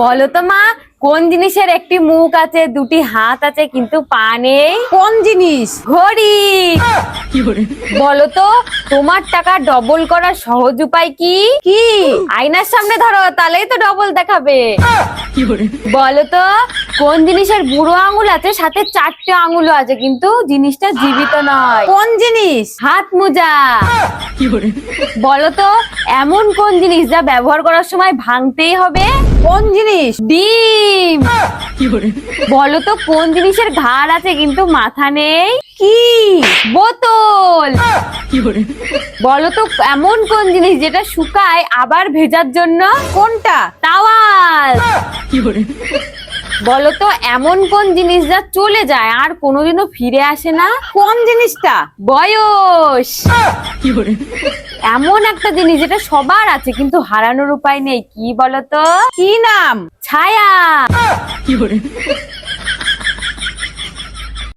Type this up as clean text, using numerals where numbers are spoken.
বলো তো মা, কোন জিনিসের একটি মুখ আছে, দুটি হাত আছে, কিন্তু পা নেই? কোন জিনিস? ঘড়ি। বলো তো, তোমার টাকা ডবল করার সহজ উপায় কি? কি? আয়নার সামনে ধরো, তাহলেই তো ডবল দেখাবে। বলো তো, কোন জিনিসের বুড়ো আঙুল আছে, সাথে 4টে আঙুলও আছে, কিন্তু জিনিসটা জীবিত নয়? কোন জিনিস? হাত মোজা। বলো তো, এমন কোন জিনিস যা ব্যবহার করার সময় ভাঙতেই হবে? কোন জিনিস? ডিম। বলো তো, কোন জিনিসের ঘাড় আছে কিন্তু মাথা নেই? কি? বোতল। বলো তো, এমন কোন জিনিস যেটা শুকায় আবার ভেজার জন্য? কোনটা? টাওয়াল। বলো তো, এমন কোন জিনিস যা চলে যায় আর কোনোদিনও ফিরে আসে না? কোন জিনিসটা? বয়স। এমন একটা জিনিস যেটা সবার আছে কিন্তু হারানোর উপায় নেই, কি বলতো? কি নাম? ছায়া।